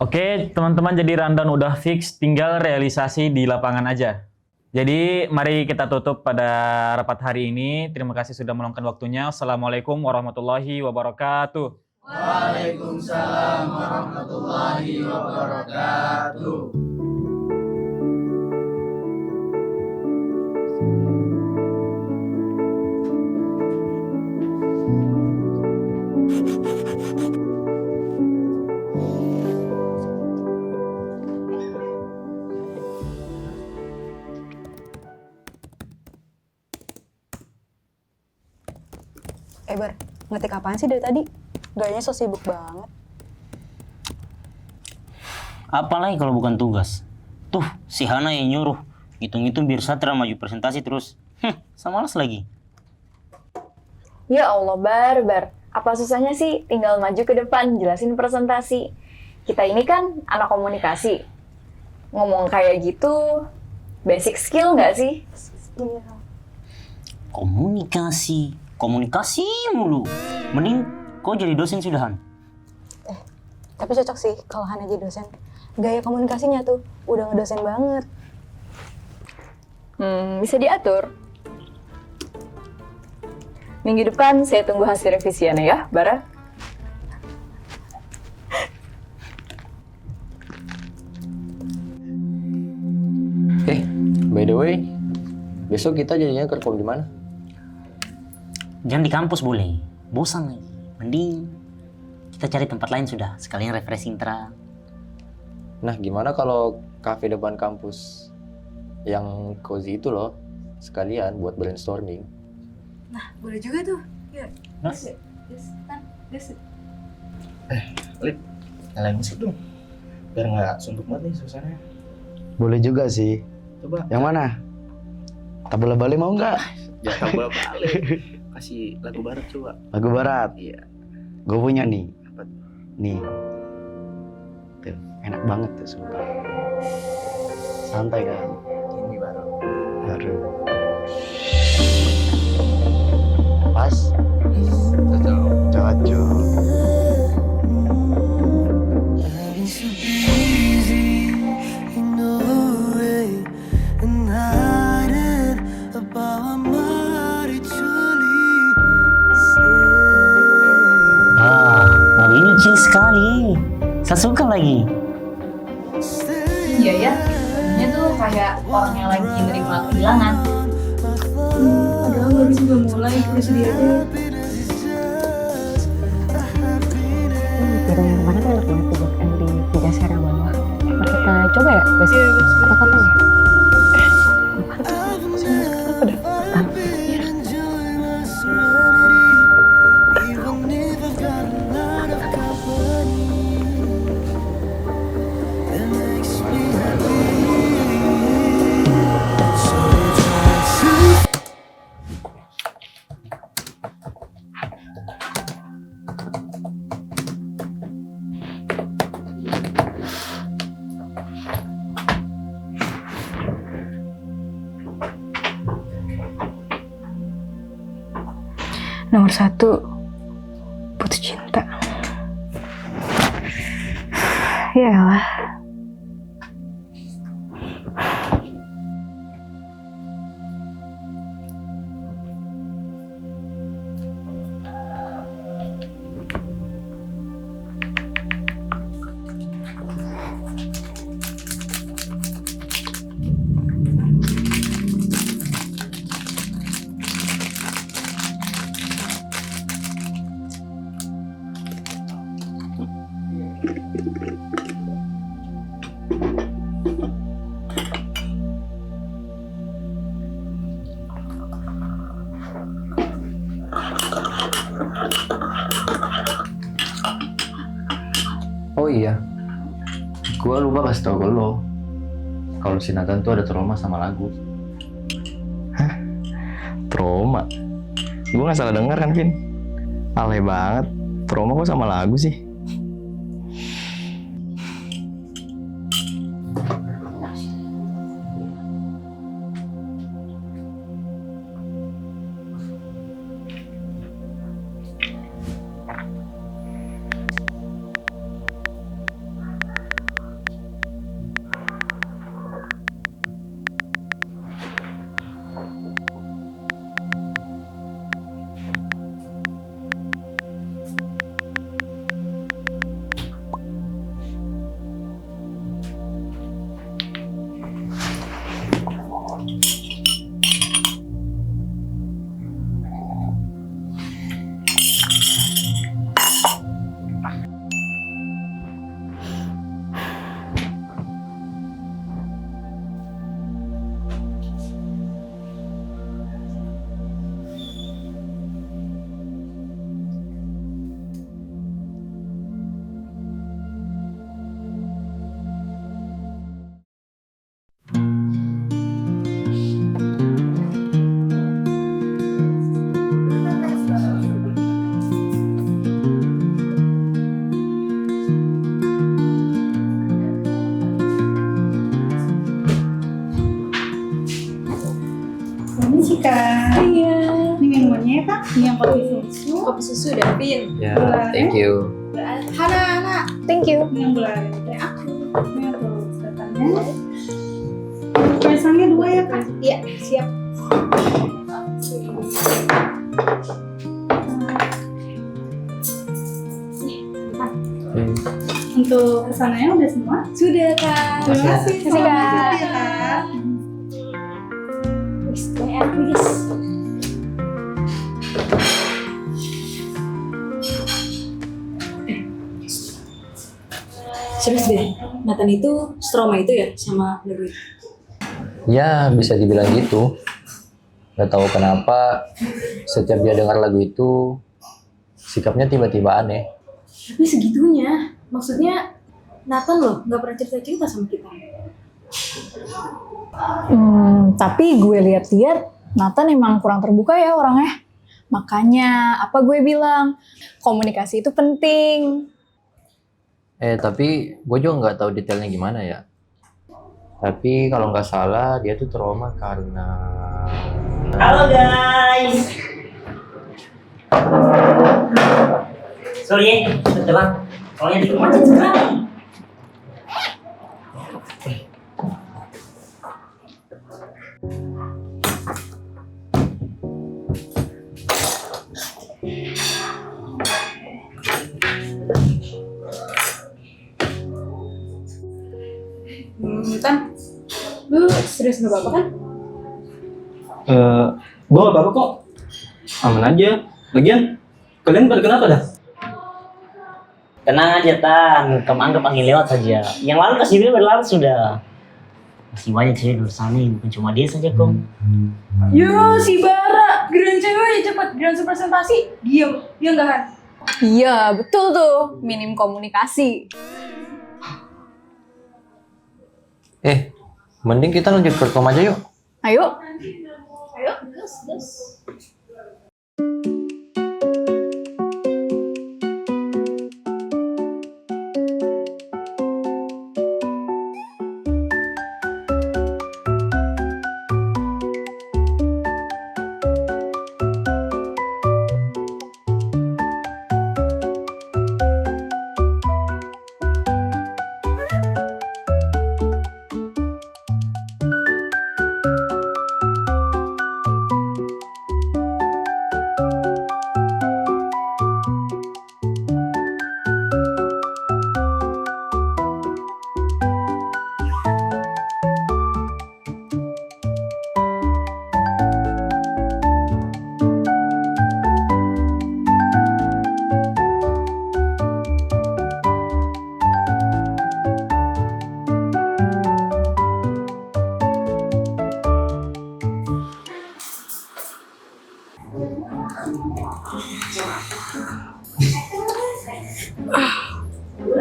Oke, teman-teman, jadi rundown udah fix, tinggal realisasi di lapangan aja. Jadi, mari kita tutup pada rapat hari ini. Terima kasih sudah meluangkan waktunya. Assalamualaikum warahmatullahi wabarakatuh. Waalaikumsalam warahmatullahi wabarakatuh. Bar, ngetik apaan sih dari tadi? Gayanya so sibuk banget. Apalagi kalau bukan tugas. Tuh, si Hana yang nyuruh. Hitung-hitung biar Satra maju presentasi terus. Sama malas lagi. Ya Allah, Bar. Apa susahnya sih tinggal maju ke depan, jelasin presentasi. Kita ini kan anak komunikasi. Ngomong kayak gitu, basic skill nggak sih? Iya. Komunikasi mulu. Mending kau jadi dosen sudahan. Tapi cocok sih kalau Hana jadi dosen. Gaya komunikasinya tuh udah ngedosen banget. Bisa diatur. Minggu depan saya tunggu hasil revisiannya ya, Bara. By the way, besok kita jadinya kerkom di mana? Jangan di kampus boleh. Bosan lagi. Mending kita cari tempat lain sudah. Sekalian refreshing tra. Nah, gimana kalau kafe depan kampus yang cozy itu loh, sekalian buat brainstorming. Nah, boleh juga tuh. Ya. Lip, nyalain musik dong. Biar nggak suntuk banget nih suasananya. Boleh juga sih. Coba. Yang mana? Tabula Bali mau nggak? Jangan balik. Kasih lagu barat coba. Lagu barat. Iya. Gue punya nih. Apa? Nih. Tuh, enak banget tuh sumpah. Santai kan? Ini baru. Baru. Pas. Cocok. Cocok. Wah, ini chill sekali. Saya suka lagi. Iya ya, dia tuh kayak orang yang lagi nerima kehilangan. Padahal baru juga mulai, udah sedih aja. Piring yang kemarin tuh enak banget tuh buat yang di Tiga Serang bawah. Kita coba ya besok? Atau kapan ya? Nomor 1, putus cinta. Yalah. Oh iya, gue lupa kasih tau ke lo kalau si Nathan tuh ada trauma sama lagu. Trauma. Gue nggak salah dengar kan, Vin? Alay banget. Trauma kok sama lagu sih? Ini yang kopi susu Davin. Ya, thank you. Hana. Thank you. Ini yang gula aren teh aku. Ini tuh sedotannya. Pisangnya 2 ya Kak? Iya, siap. Untuk pesanannya udah semua? Sudah Kak. Terima kasih. Terima kasih, Kak. Ya, Kak. Wis, bayar please. Serius deh, Nathan itu stroma itu ya sama lagu itu? Ya, bisa dibilang gitu. Gak tahu kenapa setiap dia dengar lagu itu sikapnya tiba-tiba aneh. Tapi segitunya, maksudnya Nathan loh gak pernah cerita-cerita sama kita. Tapi gue lihat-lihat Nathan emang kurang terbuka ya orangnya. Makanya apa gue bilang, komunikasi itu penting. Tapi gue juga nggak tahu detailnya gimana ya. Tapi kalau nggak salah dia tuh trauma karena... Halo guys. Sorry ya, teman. Soalnya di rumah macet sekali. Nathan, lu serius gak apa-apa kan? Gue gak apa-apa kok. Aman aja. Lagian, kalian pada kenapa dah? Tenang aja Tan, kamu anggap angin lewat saja. Yang lalu kasih dia berlalu sudah. Masih banyak cewek di luar sana yang bukan cuma dia saja kok. Yo, si Bara, giliran cewek aja cepet, giliran presentasi, diem, dia enggak kan? Iya, betul tuh. Minim komunikasi. Mending kita lanjut ke Tom aja yuk. Ayo.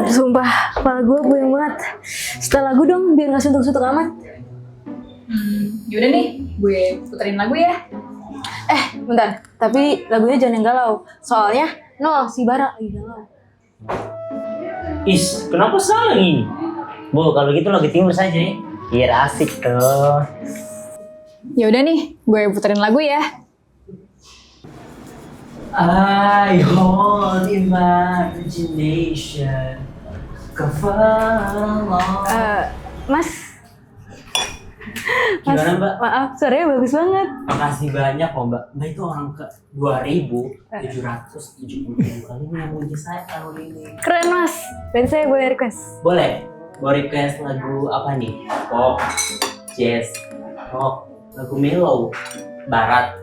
Sumpah, kepala gue puyeng banget. Setelah lagu dong, biar gak suntuk-suntuk amat. Yaudah nih, gue puterin lagu ya. Bentar, tapi lagunya jangan yang galau. Soalnya, si Bara lagi galau. Is, kenapa salah nih? Bu, kalau gitu lagu timur saja ya. Biar asik tuh. Yaudah nih, gue puterin lagu ya. I hold imagination cover along. Mas, Gimana Mbak? maaf, suaranya bagus banget. Makasih banyak kok Mbak. Mbak itu orang ke 2.770 kali memuji saya tahun ini. Keren mas, dan saya boleh request. Boleh? Mau request lagu apa nih? Pop, jazz, rock, lagu mellow, barat,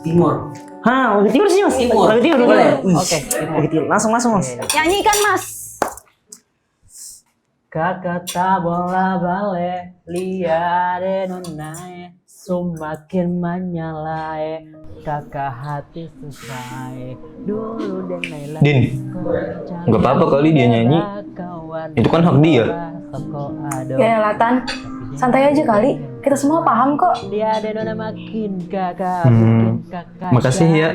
timur. Hah, lagu timur sih mas. Timur. Lagu timur Boleh. Oke, lagu timur. Langsung mas. Nyanyikan mas. Kakak tak bola bale lihat nonae semakin menyalai kakak hati selesai dulu dan Naila. Din, nggak apa-apa kali dia nyanyi. Itu kan hak dia. Ya Latan, Santai aja kali, kita semua paham kok. Makasih ya.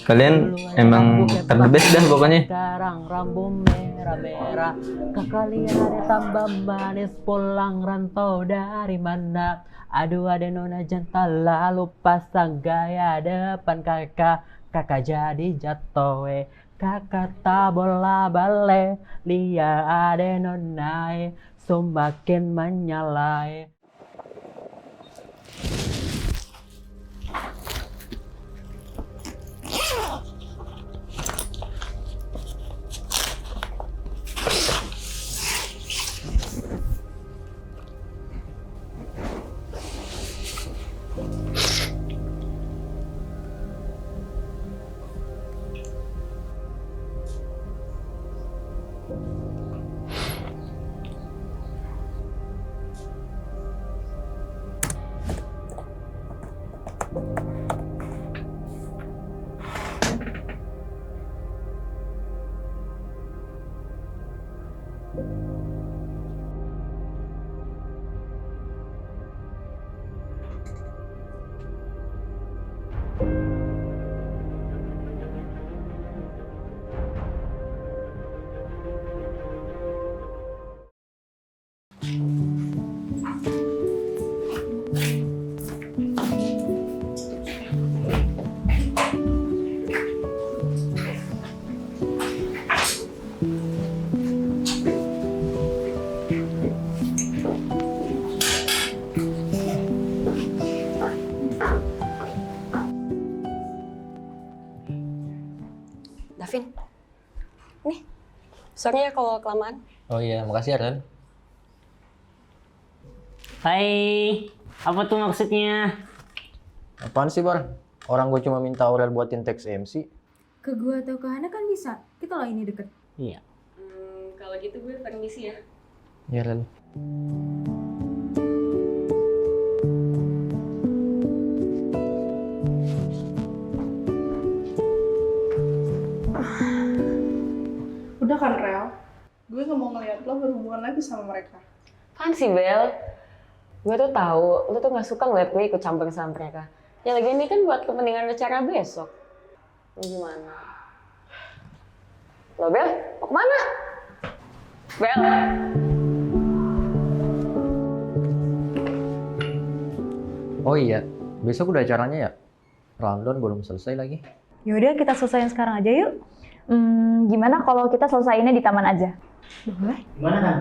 Kalian emang the best dah pokoknya. Sekarang rambut merah-merah, kalian ada tambah manis, pulang rantau dari mana? Aduh ada nona jantan lalu pasang gaya depan kakak jadi jatuh kakak tak bola bale, lihat ada nona semakin menyalai. Davin, nih, sorry ya kalau kelamaan. Oh iya, makasih ya Ren. Hai, apa tuh maksudnya? Apaan sih Bar? Orang gue cuma minta Aurel buatin teks MC. Ke gua atau ke Hana kan bisa, kita lah ini deket. Iya. Kalau gitu gue permisi ya. Iya Ren. Udah kan Rel, gue gak mau ngeliat lo berhubungan lagi sama mereka. Apaan sih Bel? Gue tuh tahu lo tuh gak suka ngeliat gue ikut campur sama mereka. Ya lagi ini kan buat kepentingan acara besok. Lo gimana? Lo Bel, mau kemana? Bel? Oh iya, besok udah acaranya ya? Rundown belum selesai lagi. Yaudah kita selesaiin sekarang aja yuk. Gimana kalau kita selesaiinnya di taman aja? Boleh. Gimana kan?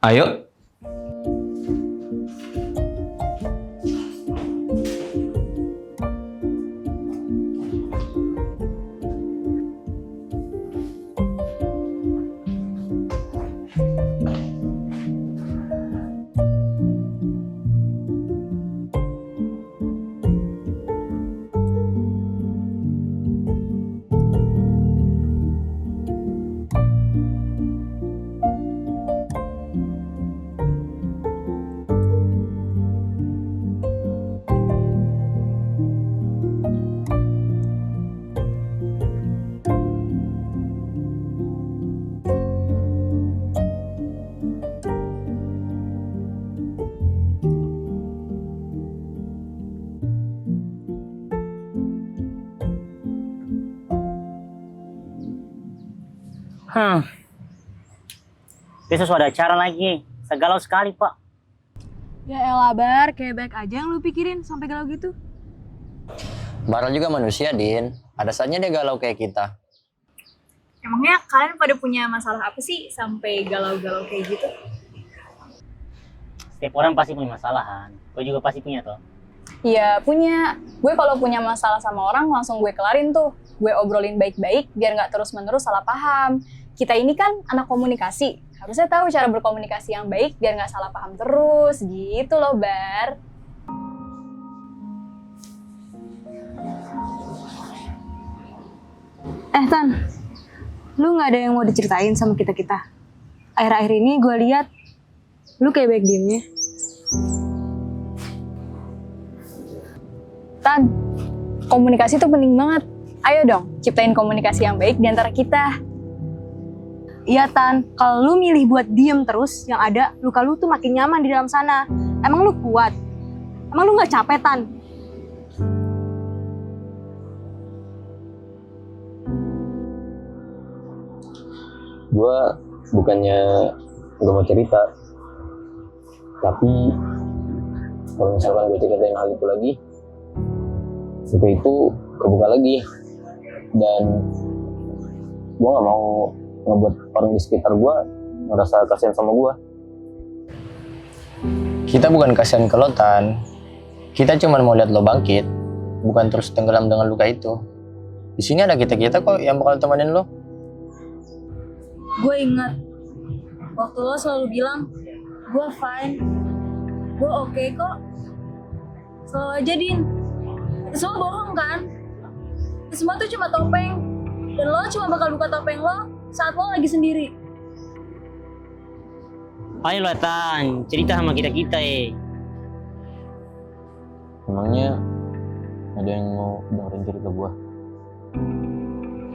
Ayo. Besok ada acara lagi. Segalau sekali, Pak. Ya elah Bar, kayak baik aja yang lu pikirin sampai galau gitu. Baral juga manusia, Din. Ada saatnya dia galau kayak kita. Emangnya kalian pada punya masalah apa sih sampai galau-galau kayak gitu? Setiap orang pasti punya masalahan. Gue juga pasti punya toh. Iya, punya. Gue kalau punya masalah sama orang langsung gue kelarin tuh. Gue obrolin baik-baik biar nggak terus-menerus salah paham. Kita ini kan anak komunikasi. Harusnya tahu cara berkomunikasi yang baik biar nggak salah paham terus. Gitu loh, Bar. Tan, lu nggak ada yang mau diceritain sama kita-kita? Akhir-akhir ini gue lihat lu kayak baik diemnya. Tan, komunikasi tuh penting banget. Ayo dong, ciptain komunikasi yang baik di antara kita. Iya Tan, kalau lu milih buat diem terus, yang ada luka lu tuh makin nyaman di dalam sana. Emang lu kuat? Emang lu gak capek Tan? Gue bukannya gak mau cerita, tapi kalau misalkan gue ceritain hal itu lagi, itu kebuka lagi, dan gue gak mau ngebuat orang di sekitar gue ngerasa kasihan sama gue. Kita bukan kasihan ke lo Tan, kita cuma mau lihat lo bangkit, bukan terus tenggelam dengan luka itu. Di sini ada kita kok yang bakal temenin lo. Gue ingat waktu lo selalu bilang, gue fine, gue oke kok. Selalu aja Din, itu semua bohong kan? Itu semua tuh cuma topeng, dan lo cuma bakal buka topeng lo saat lo lagi sendiri. Ayo lah Tan, cerita sama kita-kita Emangnya ada yang mau dengerin cerita gue?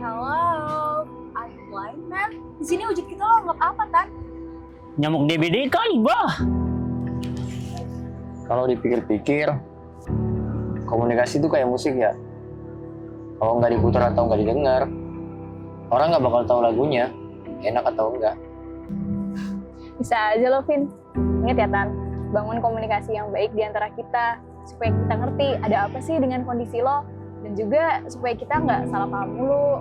Hello, are you blind man? Di sini wujud kita lo anggap apa, Tan? Nyamuk DBD kali, bah. Kalau dipikir-pikir, komunikasi itu kayak musik ya. Kalau nggak diputar atau nggak didengar, orang nggak bakal tahu lagunya enak atau enggak. Bisa aja lo, Vin. Ingat ya, Tan, bangun komunikasi yang baik di antara kita, supaya kita ngerti ada apa sih dengan kondisi lo, dan juga supaya kita nggak salah paham mulu.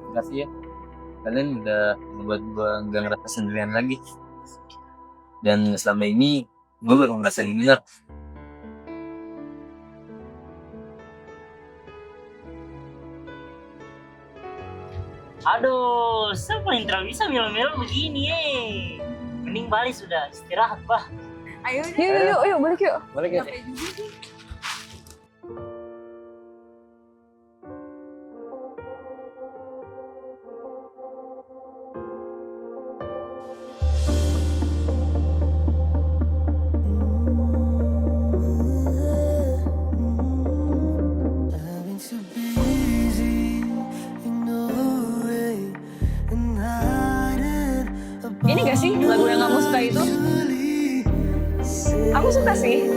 Makasih ya, kalian udah membuat gue nggak ngerasa sendirian lagi. Dan selama ini gue baru ngerasa didengar. Aduh, siapa yang terlalu bisa melo-melo begini Mending balik sudah, istirahat bah. Ayo, yuk, balik yuk. Balik ya. Ini gak sih lagu yang kamu suka itu? Aku suka sih.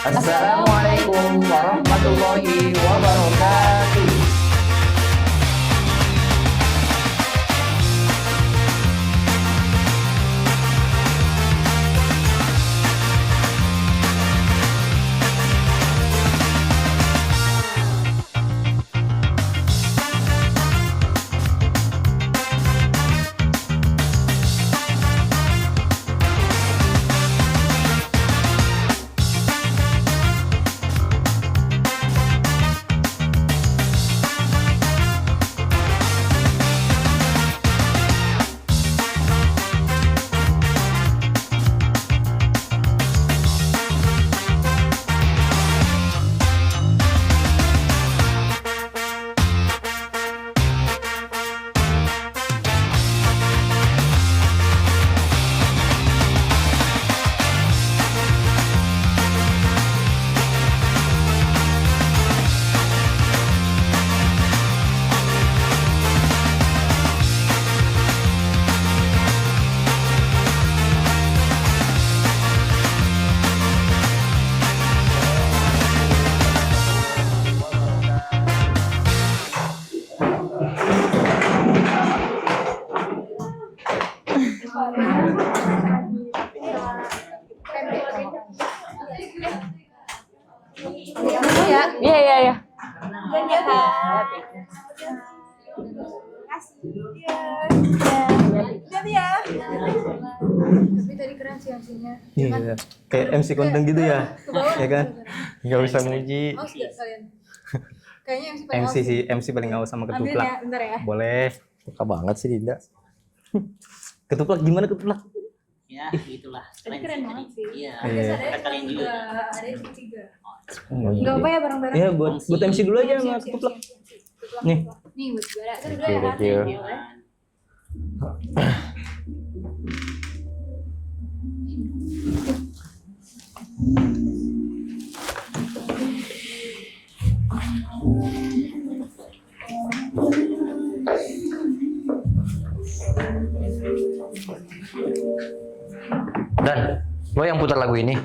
Assalamualaikum warahmatullahi wabarakatuh. Makasih. Iya. Hati-hati ya. Tapi tadi keren sih MC-nya. Iya, kayak MC kondang gitu ya. Ke bawah. Ya kan? Gak usah muji. Aus gak kalian? Kayaknya MC paling MC sih, MC paling aus sama Ambil ketuplak. ya, bentar ya. Boleh. Suka banget sih Dinda. Ketuplak gimana ketuplak? Ya, itulah. Tadi keren banget sih. Iya. Iya. Kata kalian juga. Ada yang ketiga. Oh, iya. Gak apa ya bareng-bareng. Iya, buat MC dulu aja sama ketuplak. Nih. Nih buat juara. Kan Oke, thank you. Dan lo yang putar lagu ini?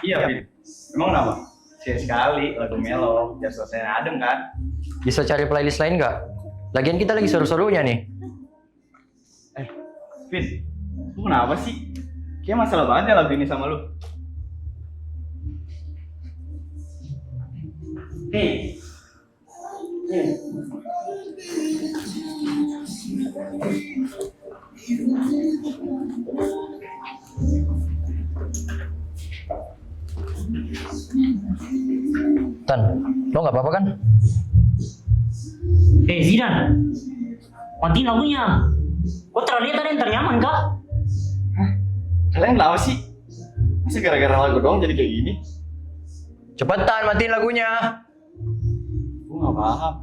Iya, Fit. Emang kenapa? Sekali lagu melo, biar selesai adem kan? Bisa cari playlist lain nggak? Lagian kita lagi seru-serunya nih. Fit, lu kenapa sih? Kayaknya masalah banget ya lagu ini sama lu. Hei. Tan, lo nggak apa-apa kan? Zidan, matiin lagunya. Kok terlihat ada yang ternyaman kak? Kalian kenapa sih? Masa gara-gara lagu doang jadi kayak gini? Cepetan matiin lagunya. Gue gak paham.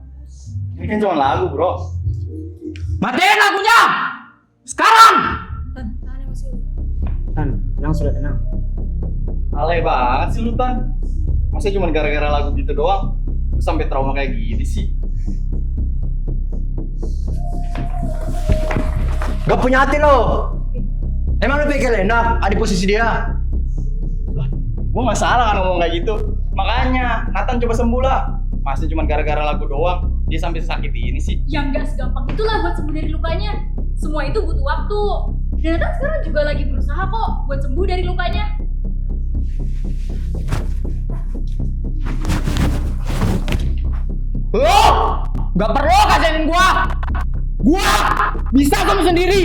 Ini kan cuma lagu, bro. Matiin lagunya! Sekarang! Tan, tenang sudah tenang. Alay banget sih lu, Tan. Masa cuma gara-gara lagu gitu doang? Lu sampai trauma kayak gini sih? Gak punya hati lo. Emang lo pikir enak ada di posisi dia? Gue gak salah kan ngomong kayak gitu. Makanya, Nathan coba sembuh lah. Masa cuma gara-gara lagu doang, dia sampai sakit ini sih. Yang gak segampang itulah buat sembuh dari lukanya. Semua itu butuh waktu. Dan Nathan sekarang juga lagi berusaha kok buat sembuh dari lukanya. Lo nggak perlu kasihin gua bisa kamu sendiri.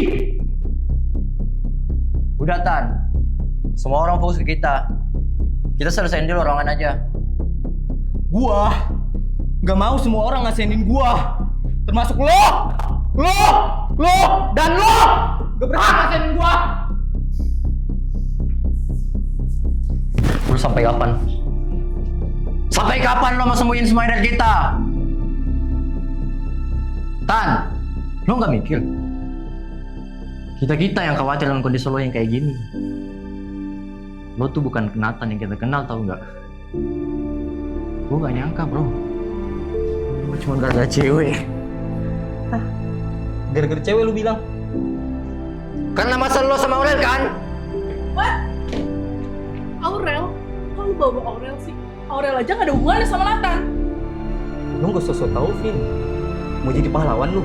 Udah Tan, semua orang fokus ke kita. Kita selesaiin dulu ruangan aja. Gua nggak mau semua orang ngasenin gua, termasuk lo, dan lo gak berhak ngasenin gua. Lu sampai kapan? Sampai kapan lo mau sembuhin semua dari kita? Tan, lo nggak mikir? Kita yang khawatir dengan kondisi lo yang kayak gini. Lo tuh bukan Nathan yang kita kenal, tau nggak? Gue gak nyangka bro. Lo cuma gara-gara cewek. Gara-gara cewek lu bilang? Karena masalah lo sama Aurel kan? What? Aurel? Kok lu bawa Aurel sih? Aurel aja gak ada hubungannya sama Nathan. Lu gak sosok tau, Vin. Mau jadi pahlawan lu?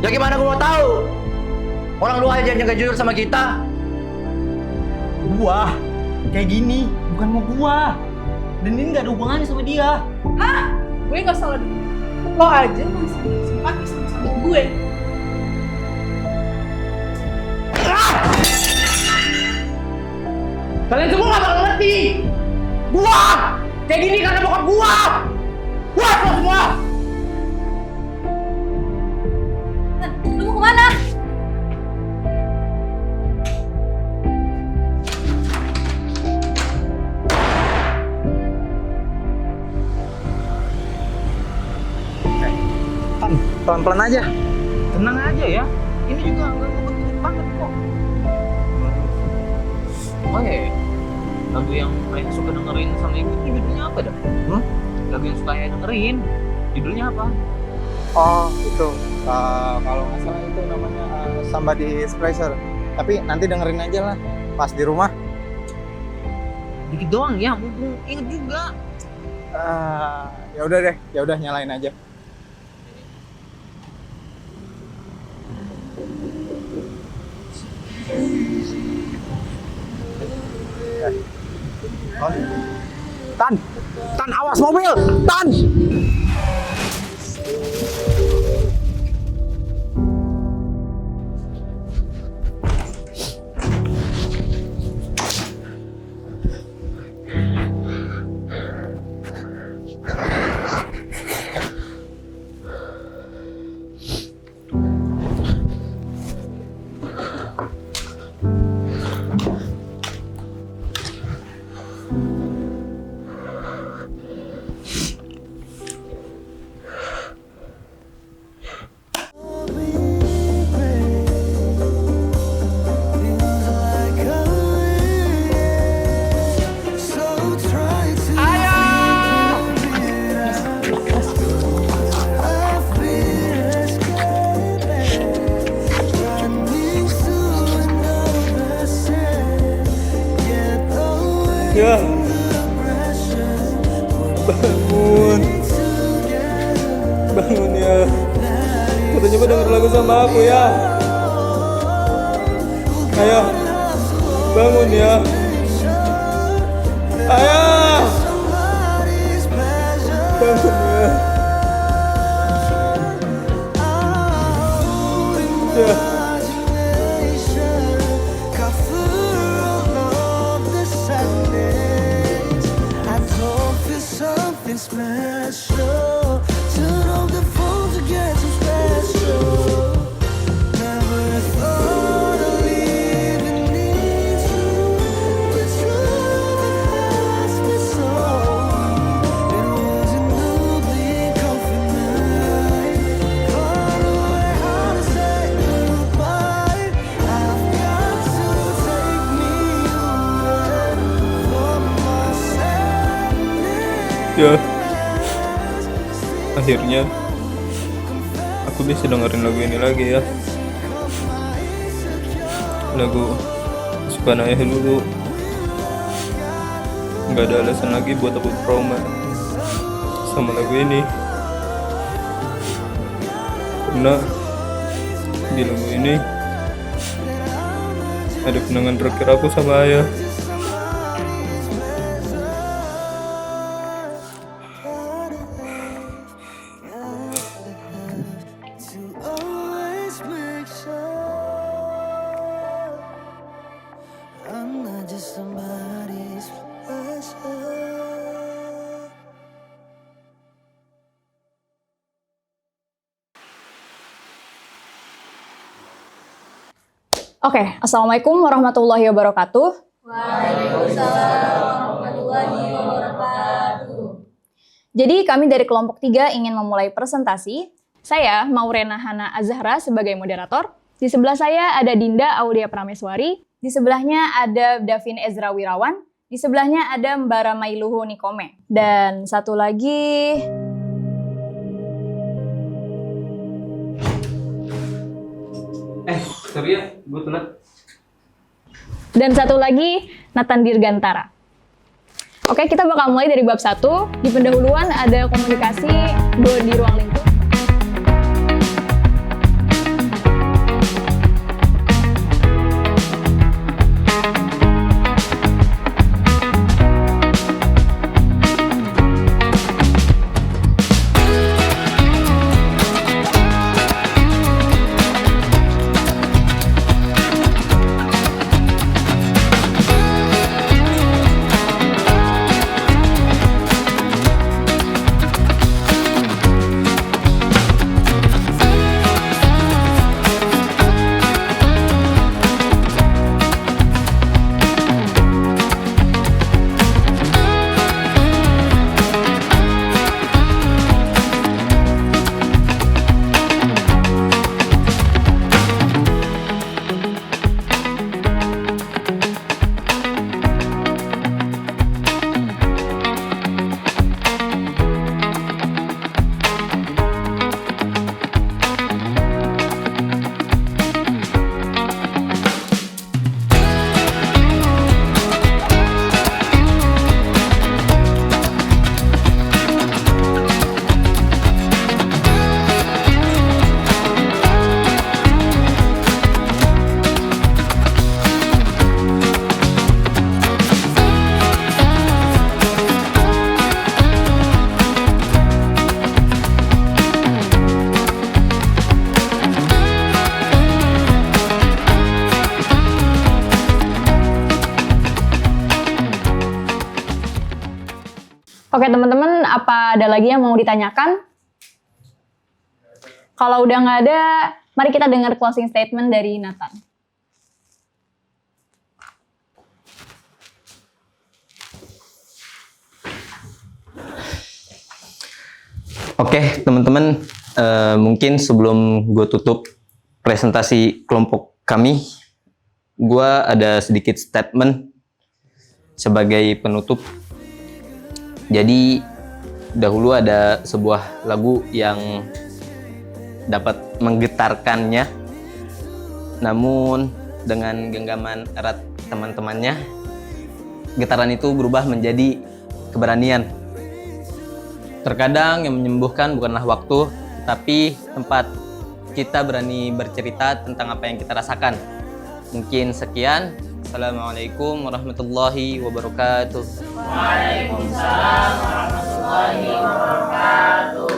Ya gimana gue mau tahu? Orang lu aja yang gak jujur sama kita. Gua kayak gini bukan mau gua. Dan ini gak ada hubungannya sama dia. Hah? Gue gak salah dulu. Lo aja masih simpati sama gue. Kalian semua gak bakal ngerti. Gua kayak gini karena bokap gua. Puas lo semua. Lu mau kemana? Pelan-pelan aja. Tenang aja ya. Ini juga nggak ngebut banget kok. Oh ya, lagu yang Ayah suka dengerin sama ibu itu judulnya apa dah? Lagu yang suka Ayah dengerin, judulnya apa? Oh itu, kalau nggak salah itu namanya Somebody's Pleasure. Tapi nanti dengerin aja lah pas di rumah. Dikit doang ya, mumpung inget juga. Ya udah deh, ya udah nyalain aja. Tan, awas mobil! Tan! Ya. Bangun. Bangun ya. Kita coba denger lagu sama aku ya. Ayo. Bangun ya. Ayo. Bangun ya. Ya. Ya, akhirnya aku bisa dengerin lagu ini lagi ya. Lagu kesukaan ayah dulu. Gak ada alasan lagi buat aku trauma sama lagu ini. Karena di lagu ini ada kenangan terakhir aku sama ayah. Oke, Assalamualaikum warahmatullahi wabarakatuh. Waalaikumsalam warahmatullahi wabarakatuh. Jadi kami dari kelompok 3 ingin memulai presentasi. Saya Maurena Hana Azhara sebagai moderator. Di sebelah saya ada Dinda Aulia Prameswari. Di sebelahnya ada Davin Ezra Wirawan. Di sebelahnya ada Mbara Mailuhu Nikome. Dan satu lagi... Sorry ya, gue telat. Dan satu lagi, Nathan Dirgantara. Oke, kita bakal mulai dari bab 1. Di pendahuluan ada komunikasi di ruang lingkup. Oke teman-teman, apa ada lagi yang mau ditanyakan? Kalau udah nggak ada, mari kita dengar closing statement dari Nathan. Oke, teman-teman, mungkin sebelum gue tutup presentasi kelompok kami, gue ada sedikit statement sebagai penutup. Jadi, dahulu ada sebuah lagu yang dapat menggetarkannya, namun dengan genggaman erat teman-temannya, getaran itu berubah menjadi keberanian. Terkadang yang menyembuhkan bukanlah waktu, tapi tempat kita berani bercerita tentang apa yang kita rasakan. Mungkin sekian. Assalamualaikum warahmatullahi wabarakatuh. Waalaikumsalam warahmatullahi wabarakatuh.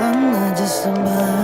I'm not just somebody